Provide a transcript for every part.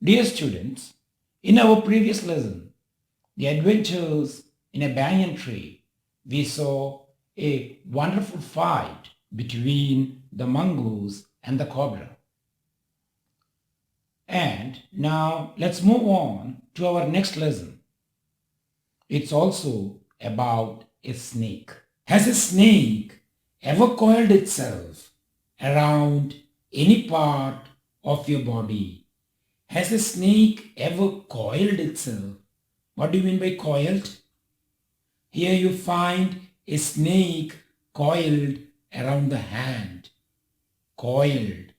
Dear students, in our previous lesson, The Adventures in a Banyan Tree, we saw a wonderful fight between the mongoose and the cobra. And now let's move on to our next lesson. It's also about a snake. Has a snake ever coiled itself around any part of your body? Has a snake ever coiled itself? What do you mean by coiled? Here you find a snake coiled around the hand. Coiled,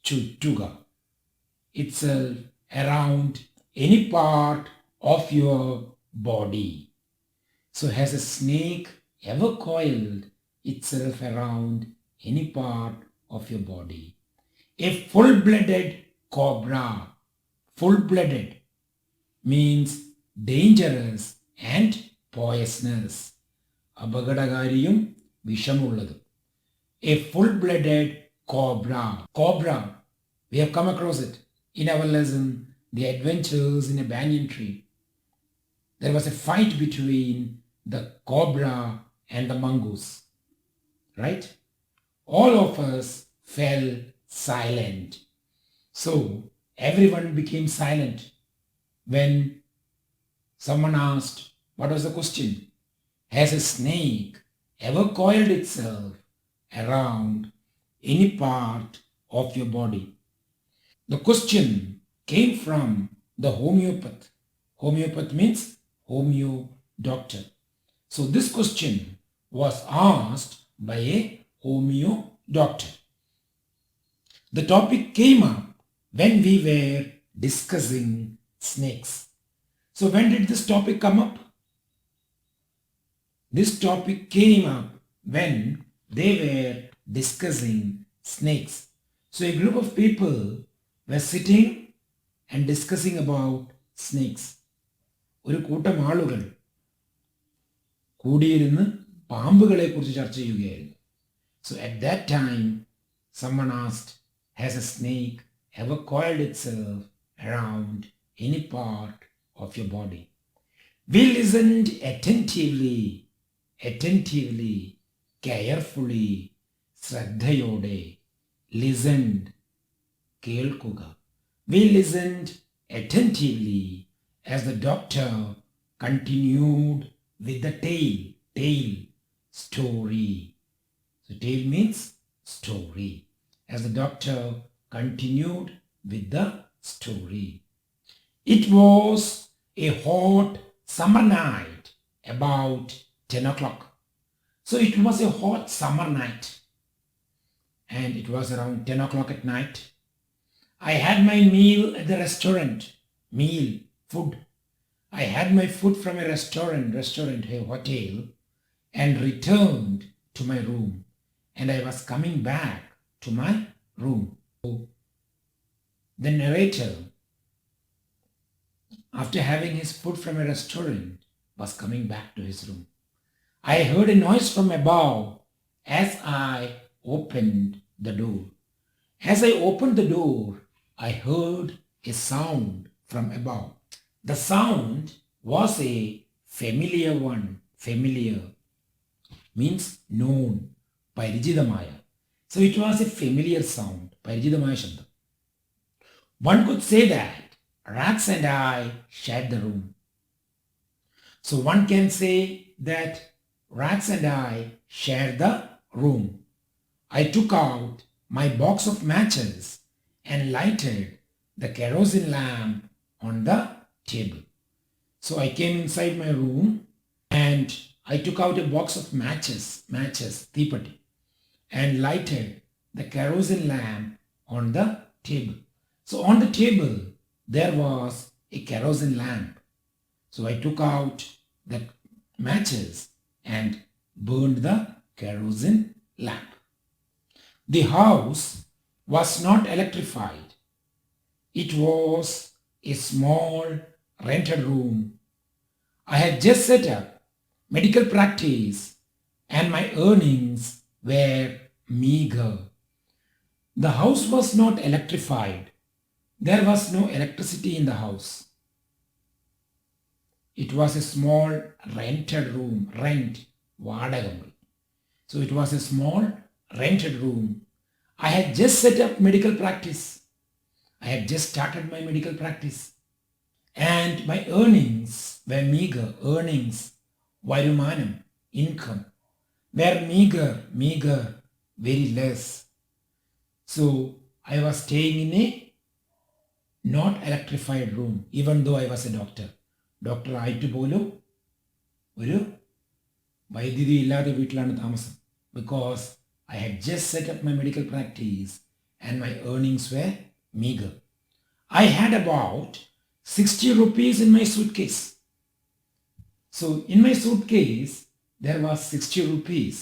chuttuga, itself around any part of your body. So has a snake ever coiled itself around any part of your body? A full-blooded cobra. Full-blooded means dangerous and poisonous. അപകടകാരിയും വിഷമുള്ളതും. A full-blooded cobra. Cobra, we have come across it in our lesson, The Adventures in a Banyan Tree. There was a fight between the cobra and the mongoose. Right? All of us fell silent. So everyone became silent when someone asked, what was the question? Has a snake ever coiled itself around any part of your body? The question came from the homeopath. Homeopath means homeo doctor. So this question was asked by a homeo doctor. The topic came up when we were discussing snakes. So when did this topic come up? This topic came up when they were discussing snakes. So a group of people were sitting and discussing about snakes. ഒരു കൂട്ടം ആളുകൾ കൂടിയിരുന്ന് പാമ്പുകളെ കുറിച്ച് ചർച്ച ചെയ്യുകയായിരുന്നു. So at that time, someone asked, has a snake ever coiled itself around any part of your body? We listened attentively, carefully, ശ്രദ്ധയോടെ. Listened, കേൾക്കുക. We listened attentively as the doctor continued with the tale, story. So tale means story. As the doctor continued with the story. It was a hot summer night, about 10 o'clock. So it was a hot summer night. And it was around 10 o'clock at night. I had my meal at the restaurant. Meal, food. I had my food from a restaurant, a hotel, and returned to my room. And I was coming back to my room. The narrator, after having his food from a restaurant, was coming back to his room. I heard a noise from above as I opened the door. As I opened the door, I heard a sound from above. The sound was a familiar one. Familiar means known, പരിചിതമായ. So it was a familiar sound, പരിചിതമായ ശബ്ദം. One could say that rats and I shared the room. So one can say that rats and I shared the room. I took out my box of matches and lighted the kerosene lamp on the table. So I came inside my room and I took out a box of matches, deepati, and lighted the kerosene lamp on the table. So on the table there was a kerosene lamp. So I took out the matches and burned the kerosene lamp. The house was not electrified. It was a small rented room. I had just set up medical practice and my earnings were meager. The house was not electrified. There was no electricity in the house. It was a small rented room, Vadagamuri. So it was a small rented room. I had just set up medical practice. I had just started my medical practice. And my earnings were meager. Varumanam, income, were meager, very less. So I was staying in a not electrified room, even though I was a doctor. Doctor ആയിട്ട് പോലും ഒരു വൈദ്യുതി ഇല്ലാതെ വീട്ടിലാണ് താമസം. Because I had just set up my medical practice and my earnings were meager. I had about 60 rupees in my suitcase. So in my suitcase, there was 60 rupees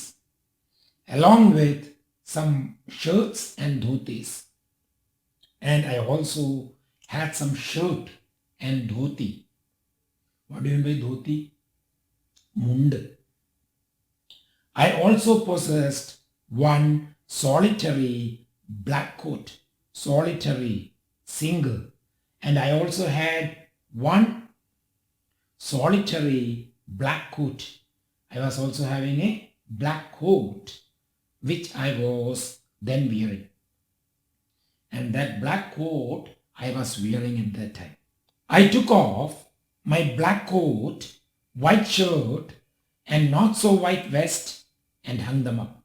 along with some shirts and dhotis. And I also had some shirt and dhoti. What do you mean by dhoti? Mund. I also possessed one solitary black coat, solitary, single. And I also had one solitary black coat. I was also having a black coat which I was then wearing. And that black coat I was wearing at that time. I took off my black coat, white shirt and not so white vest and hung them up.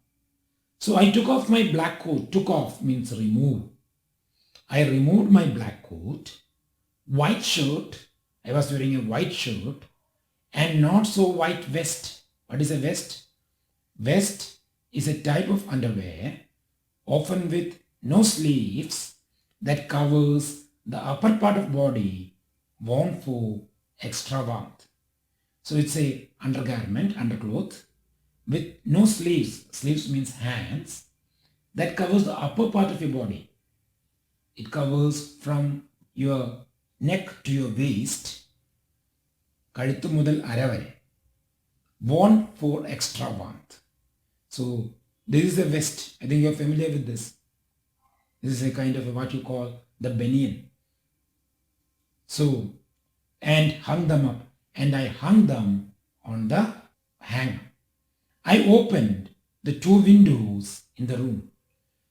So I took off my black coat. Took off means remove. I removed my black coat, white shirt. I was wearing a white shirt and not so white vest. What is a vest? Vest is a type of underwear, often with no sleeves, that covers the upper part of body worn for extra warmth. So it's a undergarment, undercloth with no sleeves. Sleeves means hands. That covers the upper part of your body. It covers from your neck to your waist. Kazhuthu mudal ara vare. Worn for extra warmth. So this is a vest. I think you're familiar with this. This is a kind of what you call the banyan. So, and hung them up. And I hung them on the hanger. I opened the two windows in the room.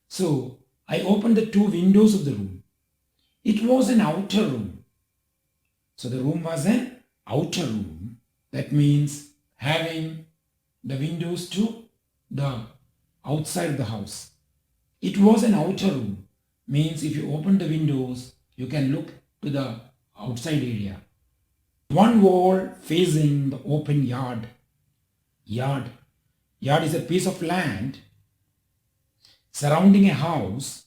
So, I opened the two windows of the room. It was an outer room. So, the room was an outer room. That means having the windows to the outside of the house. It was an outer room. Means if you open the windows, you can look to the outside area. One wall facing the open yard. Yard is a piece of land surrounding a house,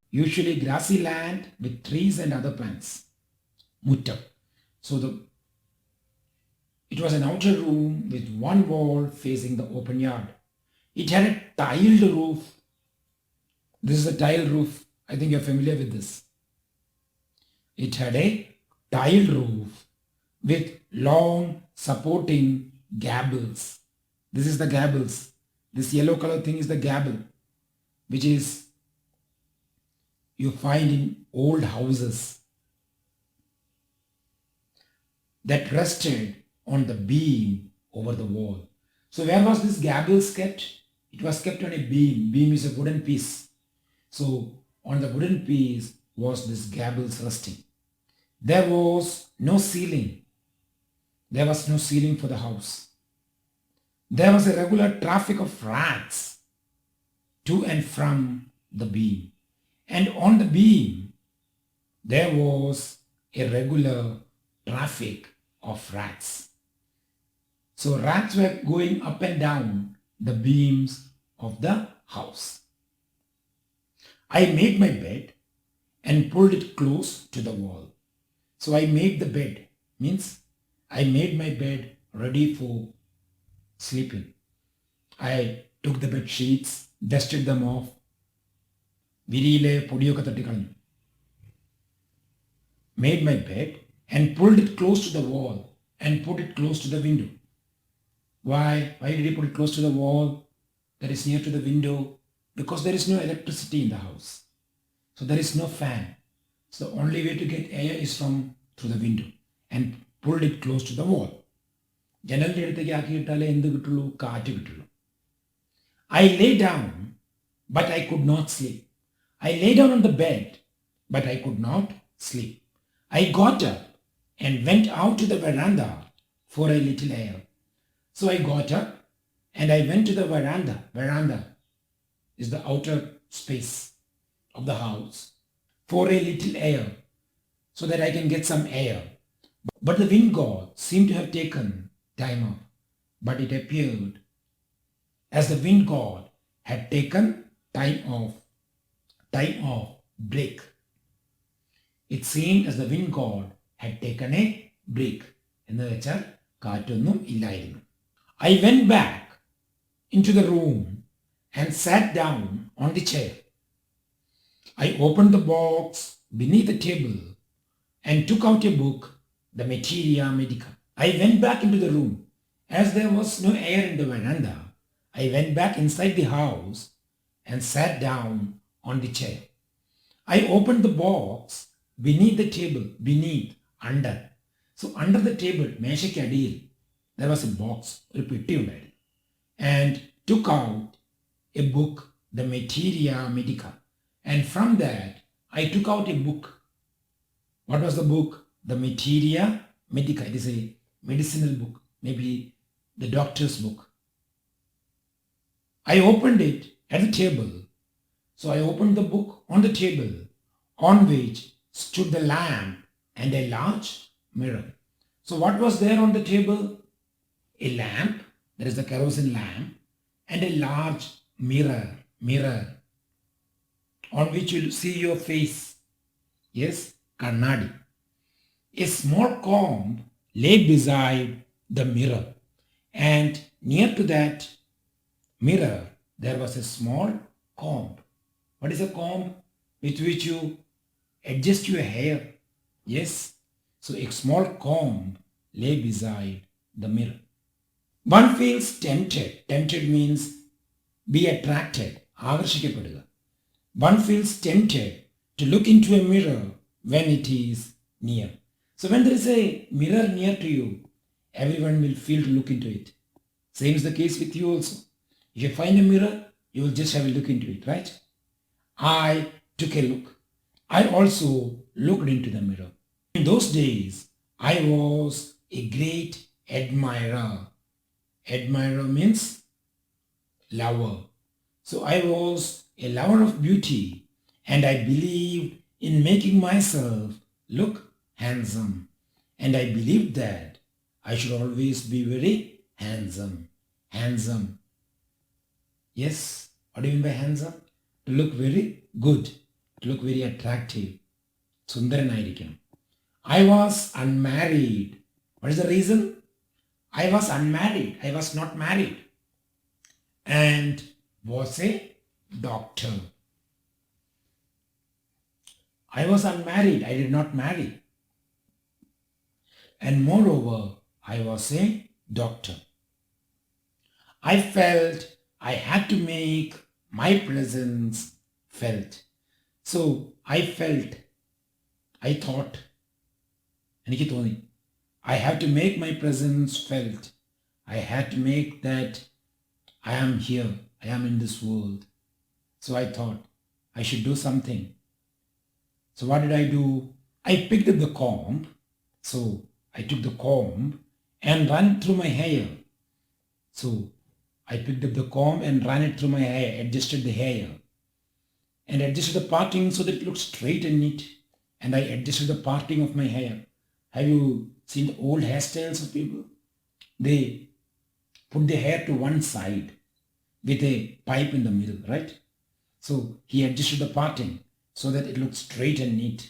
usually grassy land with trees and other plants. Mutta. So it was an outer room with one wall facing the open yard. It had a tiled roof. This is a tiled roof. I think you're familiar with this. It had a tiled roof with long supporting gables. This is the gables. This yellow color thing is the gable, which is you find in old houses that rested on the beam over the wall. So where was this gables kept? It was kept on a beam. Beam is a wooden piece. So on the wooden piece was this gables resting. There was no ceiling. There was no ceiling for the house. There was a regular traffic of rats to and from the beam. And on the beam, there was a regular traffic of rats. So rats were going up and down the beams of the house. I made my bed and pulled it close to the wall. So I made the bed, means I made my bed ready for sleeping. I took the bed sheets, dusted them off, വിരിയിലെ പൊടിയൊക്കെ തട്ടിക്കളഞ്ഞു. Made my bed and pulled it close to the wall and put it close to the window. Why? Why did he put it close to the wall that is near to the window? Because there is no electricity in the house. So there is no fan. So the only way to get air is from through the window and pulled it close to the wall. ജനലിൻ്റെ അടുത്തേക്ക് ആക്കിയിട്ടാലേ എന്ത് കിട്ടുള്ളൂ? കാറ്റ് കിട്ടുള്ളൂ. I lay down, but I could not sleep. I lay down on the bed, but I could not sleep. I got up and went out to the veranda for a little air. So I got up and I went to the veranda. Veranda is the outer space of the house for a little air so that I can get some air. But the wind god seemed to have taken time off. But it appeared as the wind god had taken time off break. It seemed as the wind god had taken a break. എന്ന് വെച്ചാൽ കാറ്റൊന്നും ഇല്ലായിരുന്നു. I went back into the room and sat down on the chair. I opened the box beneath the table and took out a book, the Materia Medica. I went back into the room. As there was no air in the veranda, I went back inside the house and sat down on the chair. I opened the box beneath the table, under. So under the table, മേശയ്ക്കടിയിൽ, there was a box, ഒരു പെട്ടി ഉണ്ടായിരുന്നു, and took out a book, the Materia Medica. And from that, I took out a book. What was the book? The Materia Medica. It is a medicinal book, maybe the doctor's book. I opened it at the table. So I opened the book on the table on which stood the lamp and a large mirror. So what was there on the table? A lamp, that is the kerosene lamp, and a large mirror on which you see your face. Yes, kannadi. A small comb lay beside the mirror, and near to that mirror there was a small comb. What is a comb? With which you adjust your hair. Yes, so a small comb lay beside the mirror. One feels tempted. Tempted means be attracted. ആകർഷിക്കപ്പെടുക. One feels tempted to look into a mirror when it is near. So when there is a mirror near to you, everyone will feel to look into it. Same is the case with you also. If you find a mirror, you will just have a look into it, right? I took a look. I also looked into the mirror. In those days, I was a great admirer. Admirer means lover. So I was a lover of beauty, and I believed in making myself look handsome. And I believed that I should always be very handsome. Handsome. Yes, what do you mean by handsome? To look very good, to look very attractive. സുന്ദരനായിരിക്കണം. I was unmarried. What is the reason? I was unmarried. I was not married. And was a doctor. I was unmarried. I did not marry. And moreover, I was a doctor. I felt I had to make my presence felt. So I thought, എനിക്ക് തോന്നി, I have to make my presence felt. I had to make that I am here, I am in this world. So I thought I should do something. So what did I do? I picked up the comb. So I took the comb and ran through my hair. So I picked up the comb and ran it through my hair, adjusted the hair, and adjusted the parting so that it looked straight and neat. And I adjusted the parting of my hair. Have you seen the old hairstyles of people? They put the hair to one side with a pipe in the middle, right? So he adjusted the parting so that it looks straight and neat.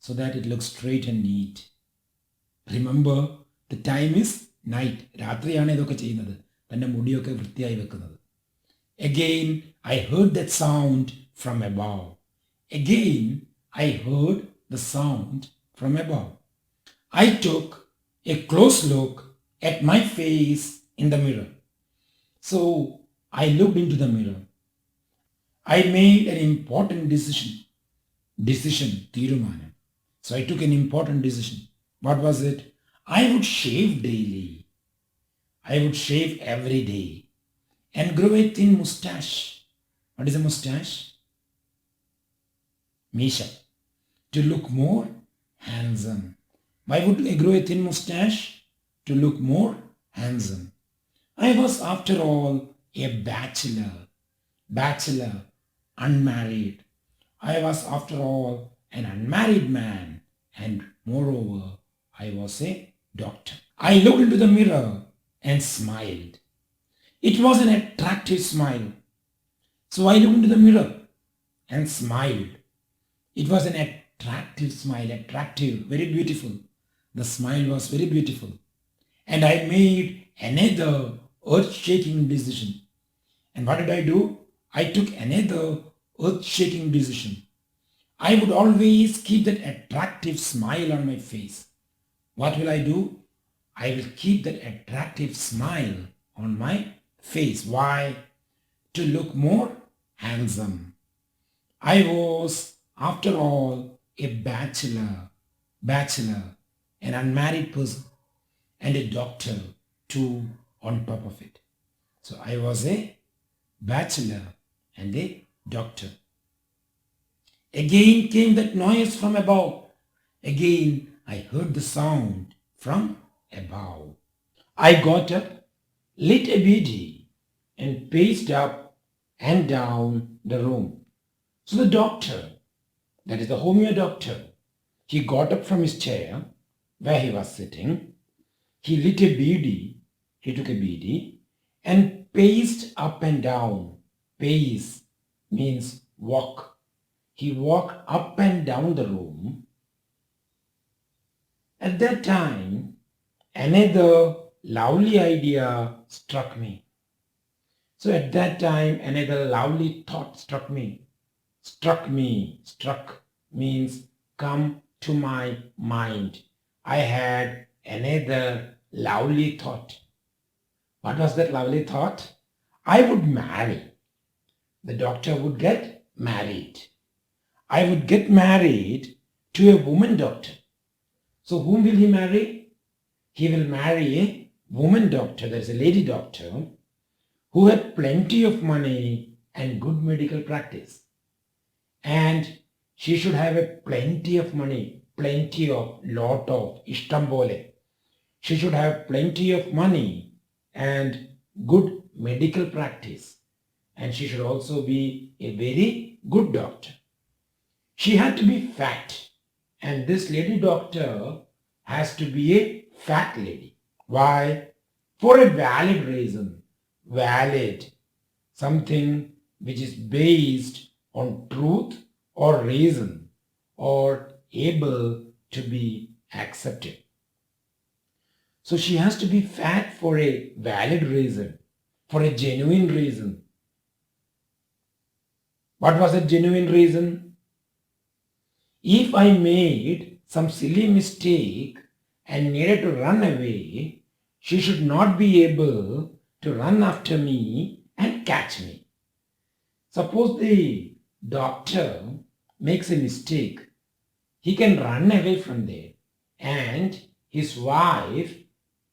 So that it looks straight and neat. Remember, the time is night. രാത്രിയാണ് ഇതൊക്കെ ചെയ്യുന്നത്, തൻ്റെ മുടിയൊക്കെ വൃത്തിയായി വെക്കുന്നത്. Again, I heard that sound from above. Again, I heard the sound from above. I took a close look at my face in the mirror. So I looked into the mirror. I made an important decision. decision, തീരുമാനം. So I took an important decision. What was it? I would shave daily. I would shave every day and grow a thin mustache. What is a mustache? Misha. To look more handsome. Why would I grow a thin mustache? To look more handsome. I was, after all, a bachelor. Bachelor, unmarried. I was, after all, an unmarried man, and moreover, I was a doctor. I looked into the mirror and smiled. It was an attractive smile. So I looked into the mirror and smiled. It was an attractive smile, attractive, very beautiful. The smile was very beautiful. And I made another earth-shaking decision. And what did I do? I took another earth-shaking decision. I would always keep that attractive smile on my face. What will I do? I will keep that attractive smile on my face. Why? To look more handsome. I was, after all, a bachelor, an unmarried person, and a doctor too on top of it. So I was a bachelor and a doctor. Again came that noise from above. Again I heard the sound from above. I got up, lit a beedi, and paced up and down the room. So the doctor, that is the homeo doctor, he got up from his chair where he was sitting. He lit a beedi, he took a beedi, and paced up and down. Pace means walk. He walked up and down the room. At that time, another lovely idea struck me. So at that time, another lovely thought struck me. Struck means come to my mind. I had another lovely thought. What was that lovely thought? I would marry. The doctor would get married. I would get married to a woman doctor. So whom will he marry? He will marry a woman doctor, that is a lady doctor, who had plenty of money and good medical practice. And she should have a plenty of money, plenty of, lot of, ishtam bole. She should have plenty of money and good medical practice. And she should also be a very good doctor. She had to be fat. And this lady doctor has to be a fat lady. Why? For a valid reason. Valid. Something which is based on truth or reason or able to be accepted. So she has to be fat for a valid reason, for a genuine reason. What was a genuine reason? If I made some silly mistake and needed to run away, she should not be able to run after me and catch me. Suppose the doctor makes a mistake, he can run away from there and his wife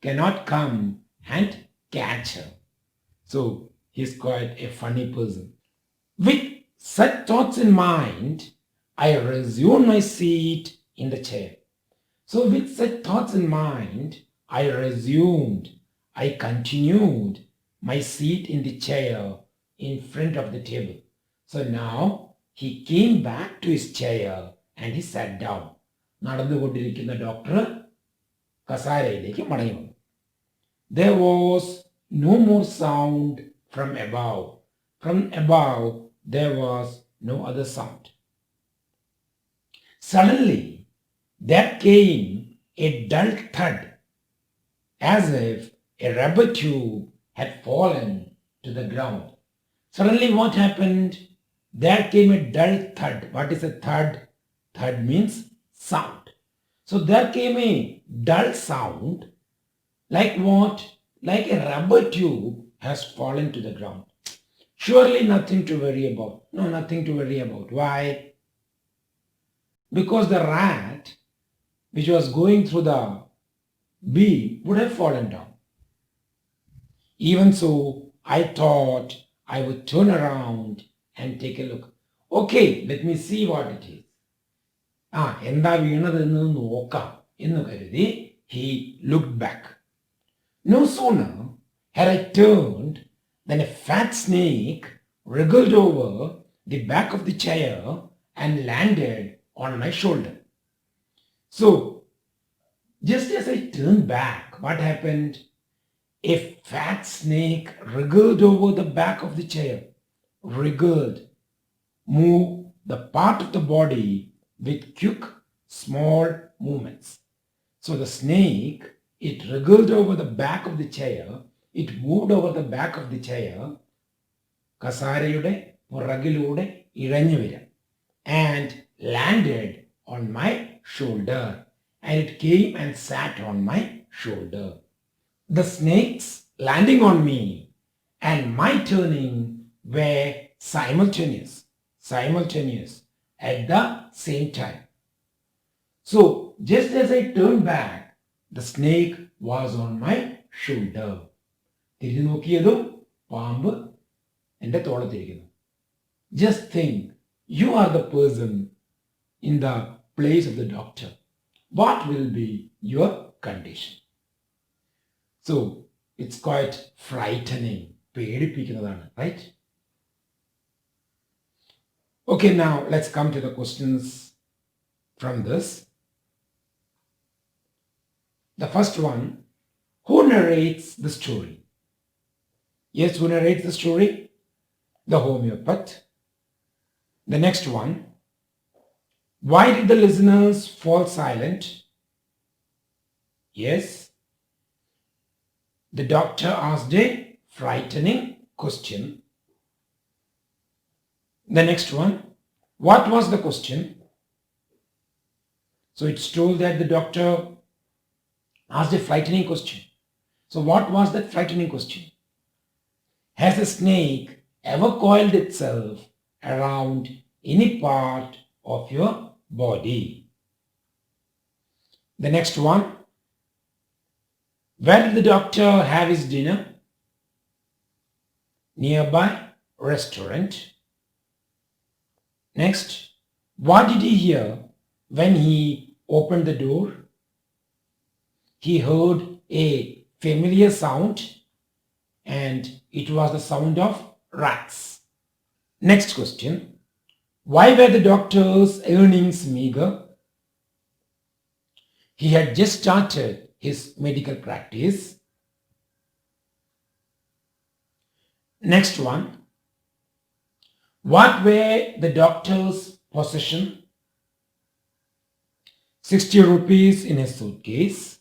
cannot come and catch her. So he's quite a funny person. With such thoughts in mind, I resumed my seat in the chair. So with such thoughts in mind, I continued my seat in the chair in front of the table. So now he came back to his chair and he sat down. നടന്നുകൊണ്ടിരിക്കുന്ന doctor കസാരയിലേക്ക് മടങ്ങി വന്നു. There was no more sound from above. From above, there was no other sound. Suddenly, there came a dull thud, as if a rubber tube had fallen to the ground. Suddenly, what happened? There came a dull thud. What is a thud? Thud means sound. So there came a dull sound, like what? Like a rubber tube has fallen to the ground. Surely nothing to worry about. No, nothing to worry about. Why? because the rat which was going through the beam would have fallen down. Even so, I thought I would turn around and take a look. Okay, let me see what it is. എന്താ വീണതെന്ന് നോക്കാം എന്ന് കരുതി he looked back. No sooner had I turned than a fat snake wriggled over the back of the chair and landed on my shoulder. So, just as I turned back, what happened? A fat snake wriggled over the back of the chair. Wriggled, moved the part of the body with quick, small movements. So the snake, it wriggled over the back of the chair, it moved over the back of the chair, കസാരയുടെ പുറകിലൂടെ ഇഴഞ്ഞു വരാം, and landed on my shoulder, and it came and sat on my shoulder. The snake's landing on me and my turning were simultaneous at the same time. So, just as I turned back, the snake was on my shoulder. തിരിഞ്ഞു നോക്കിയതും പാമ്പ് എൻ്റെ തോളത്തിരിക്കുന്നു. Just think, you are the person in the place of the doctor. What will be your condition? So, it's quite frightening. പേടിപ്പിക്കുന്നതാണ്, right? Okay, now let's come to the questions from this. The first one, who narrates the story? Yes, who narrates the story? The homeopath. The next one, why did the listeners fall silent? Yes, the doctor asked a frightening question. The next one, what was the question? So it's told that the doctor asked a frightening question. So what was that frightening question? Has a snake ever coiled itself around any part of your body? The next one, where did the doctor have his dinner? Nearby restaurant. Next, what did he hear when he opened the door? He heard a familiar sound, and it was the sound of rats. Next question, why were the doctor's earnings meager? He had just started his medical practice. Next one, what were the doctor's possession? 60 rupees in his suitcase,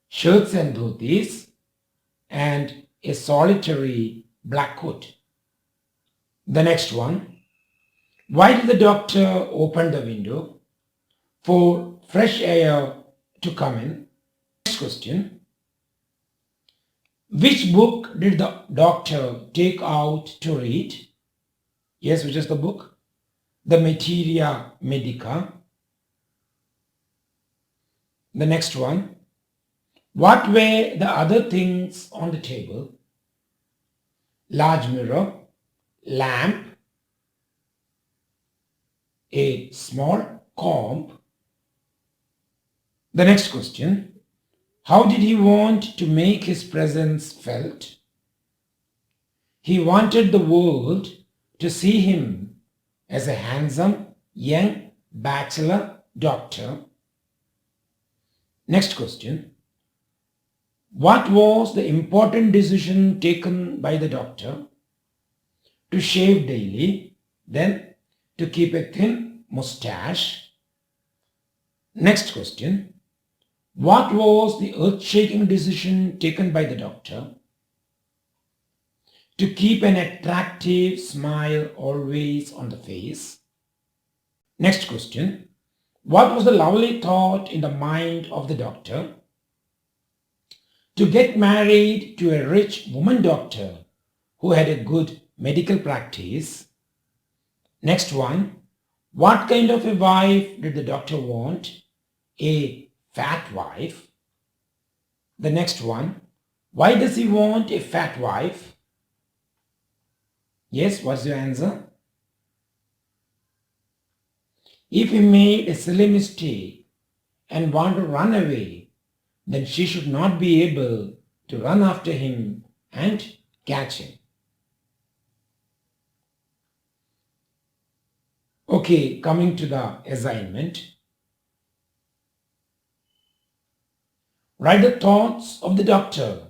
shirts and dhotis, and a solitary black coat. The next one, why did the doctor open the window? For fresh air to come in. Next question, which book did the doctor take out to read? Yes, which is the book? The Materia Medica. The next one, what were the other things on the table? Large mirror, lamp, a small comb. The next question, how did he want to make his presence felt? He wanted the world to see him as a handsome young bachelor doctor. Next question, what was the important decision taken by the doctor? To shave daily, then to keep a thin mustache. Next question, what was the earth-shaking decision taken by the doctor? To keep an attractive smile always on the face. Next question, what was the lovely thought in the mind of the doctor? To get married to a rich woman doctor who had a good medical practice. Next one, What kind of a wife did the doctor want? A fat wife. The next one. Why does he want a fat wife? Yes, what's your answer? If he made a silly mistake and want to run away, then she should not be able to run after him and catch him. Okay, coming to the assignment. Write the thoughts of the doctor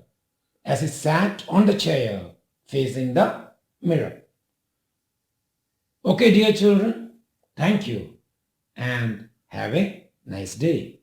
as he sat on the chair facing the mirror. Okay, dear children, thank you and have a nice day.